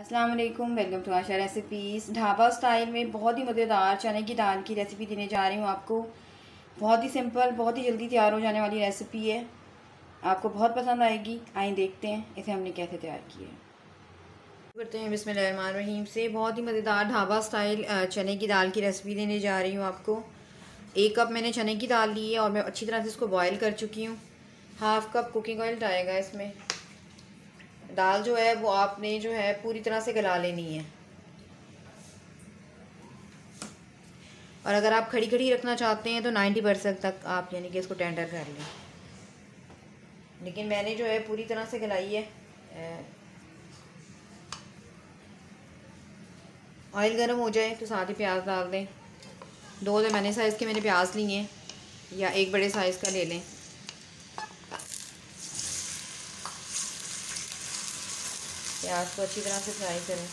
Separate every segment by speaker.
Speaker 1: अस्सलाम वालेकुम, welcome to Asha recipes. Dhaba style में बहुत ही मज़ेदार चने की दाल की रेसिपी देने जा रही हूँ आपको। बहुत ही सिंपल, बहुत ही जल्दी तैयार हो जाने वाली रेसिपी है। आपको बहुत पसंद आएगी। आइए देखते हैं इसे हमने कैसे तैयार किया है। करते हैं बिस्मिल्लाहिर्रहमानिर्रहीम से। बहुत ही मज़ेदार ढाबा स्टाइल चने की दाल की रेसिपी देने जा रही हूँ आपको। 1 कप मैंने चने की दाल ली है और मैं अच्छी तरह से इसको बॉयल कर चुकी हूँ। 1/2 कप कुकिंग ऑयल डालेगा इसमें। दाल जो है वो आपने जो है पूरी तरह से गला लेनी है, और अगर आप खड़ी खड़ी रखना चाहते हैं तो 90% तक आप यानी कि इसको टेंडर कर लें। लेकिन मैंने जो है पूरी तरह से गलाई है। ऑयल गर्म हो जाए तो साथ ही प्याज डाल दें। 2 दरमियाने साइज़ के मैंने प्याज लिए हैं, या 1 बड़े साइज़ का ले लें। प्याज को अच्छी तरह से फ्राई करें।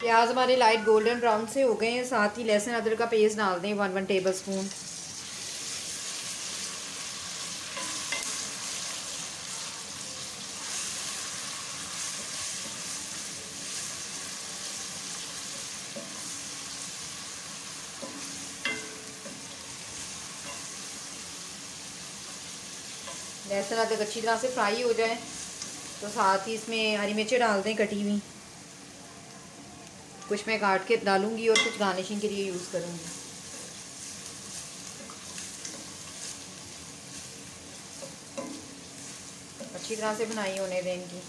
Speaker 1: प्याज हमारे लाइट गोल्डन ब्राउन से हो गए हैं। साथ ही लहसुन अदरक का पेस्ट डाल दें 1 टेबल स्पून। लहसुन अदरक अच्छी तरह से फ्राई हो जाए तो साथ ही इसमें हरी मिर्चें डाल दें कटी हुई। कुछ मैं काट के डालूंगी और कुछ गार्निशिंग के लिए यूज़ करूंगी। अच्छी तरह से भुनाई होने दें इनकी।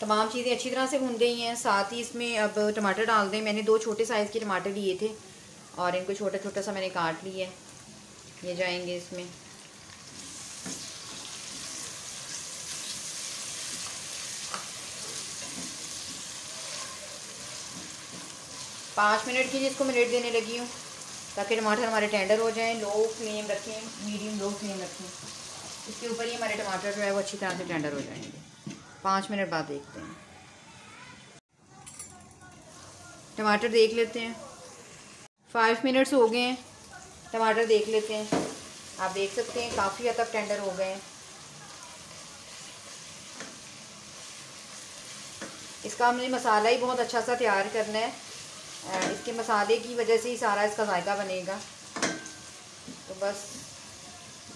Speaker 1: तमाम चीज़ें अच्छी तरह से भुन गई हैं। साथ ही इसमें अब टमाटर डाल दें। मैंने 2 छोटे साइज़ के टमाटर लिए थे और इनको छोटा छोटा सा मैंने काट लिया है। ये जाएंगे इसमें। पाँच मिनट के लिए इसको मिनट देने लगी हूँ ताकि टमाटर हमारे टेंडर हो जाएं। लो फ्लेम रखें, मीडियम लो फ्लेम रखें। इसके ऊपर ही हमारे टमाटर जो है वो अच्छी तरह से टेंडर हो जाएंगे। 5 मिनट बाद देखते हैं। टमाटर देख लेते हैं। 5 मिनट्स हो गए हैं। टमाटर देख लेते हैं। आप देख सकते हैं काफ़ी हद तक टेंडर हो गए हैं। इसका हमने मसाला ही बहुत अच्छा सा तैयार करना है। इसके मसाले की वजह से ही सारा इसका जायका बनेगा। तो बस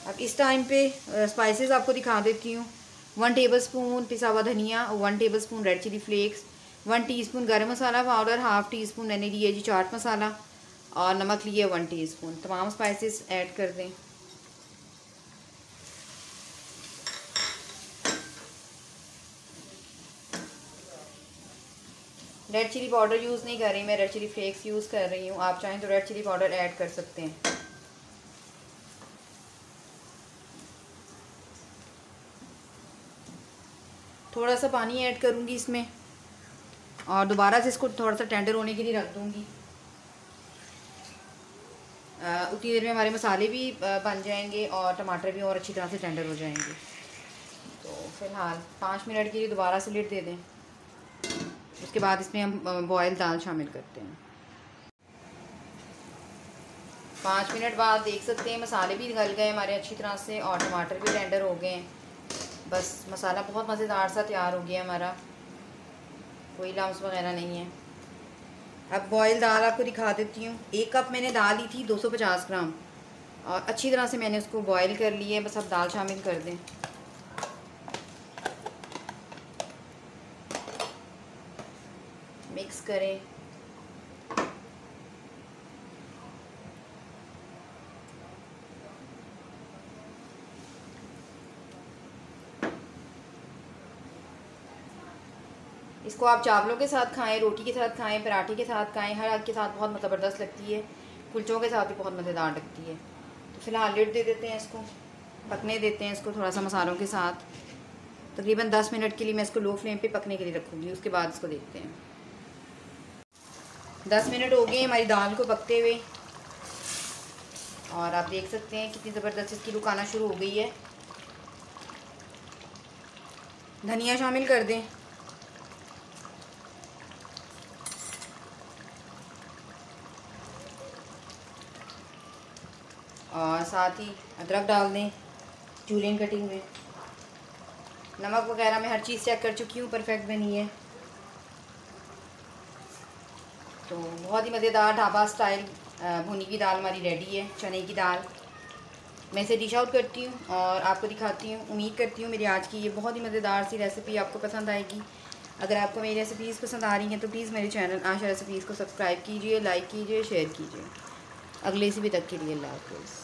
Speaker 1: अब इस टाइम पे स्पाइसेस आपको दिखा देती हूँ। 1 टेबल स्पून पिसा हुआ धनिया, 1 tablespoon red chilli flakes, 1 teaspoon garam masala powder, 1/2 teaspoon मैंने लिया जी चाट मसाला, और नमक लिया 1 टीस्पून। तमाम स्पाइसेस ऐड कर दें। रेड चिली पाउडर यूज़ नहीं कर रही मैं, रेड चिली फ्लेक्स यूज़ कर रही हूँ। आप चाहें तो रेड चिली पाउडर ऐड कर सकते हैं। थोड़ा सा पानी ऐड करूँगी इसमें और दोबारा से इसको थोड़ा सा टेंडर होने के लिए रख दूँगी। उतनी देर में हमारे मसाले भी बन जाएंगे और टमाटर भी और अच्छी तरह से टेंडर हो जाएंगे। तो फ़िलहाल 5 मिनट के लिए दोबारा से लिड दे दें। उसके बाद इसमें हम बॉयल दाल शामिल करते हैं। 5 मिनट बाद देख सकते हैं मसाले भी गल गए हमारे अच्छी तरह से और टमाटर भी टेंडर हो गए हैं। बस मसाला बहुत मज़ेदार सा तैयार हो गया हमारा, कोई लम्स वगैरह नहीं है। अब बॉयल दाल आपको दिखा देती हूँ। 1 कप मैंने दाल ली थी 250 ग्राम, और अच्छी तरह से मैंने उसको बॉयल कर लिया है। बस अब दाल शामिल कर दें। मिक्स करें। इसको आप चावलों के साथ खाएं, रोटी के साथ खाएं, पराठे के साथ खाएं, हर एक के साथ बहुत ज़बरदस्त लगती है। कुलचों के साथ भी बहुत मज़ेदार लगती है। तो फ़िलहाल लिड दे देते हैं, इसको पकने देते हैं। इसको थोड़ा सा मसालों के साथ तकरीबन 10 मिनट के लिए मैं इसको लो फ्लेम पे पकने के लिए रखूँगी। उसके बाद इसको देखते हैं। 10 मिनट हो गए हमारी दाल को पकते हुए, और आप देख सकते हैं कितनी ज़बरदस्त इसकी लुक आना शुरू हो गई है। धनिया शामिल कर दें। और साथ ही अदरक डाल दें जूलियन कटिंग में। नमक वगैरह मैं हर चीज़ चेक कर चुकी हूँ, परफेक्ट बनी है। तो बहुत ही मज़ेदार ढाबा स्टाइल भुनी की दाल हमारी रेडी है, चने की दाल। मैं इसे डिश आउट करती हूँ और आपको दिखाती हूँ। उम्मीद करती हूँ मेरी आज की ये बहुत ही मज़ेदार सी रेसिपी आपको पसंद आएगी। अगर आपको मेरी रेसिपीज़ पसंद आ रही हैं तो प्लीज़ मेरे चैनल आशा रेसिपीज़ को सब्सक्राइब कीजिए, लाइक कीजिए, शेयर कीजिए। अगले रेसिपी तक के लिए अल्लाह हाफ़िज़।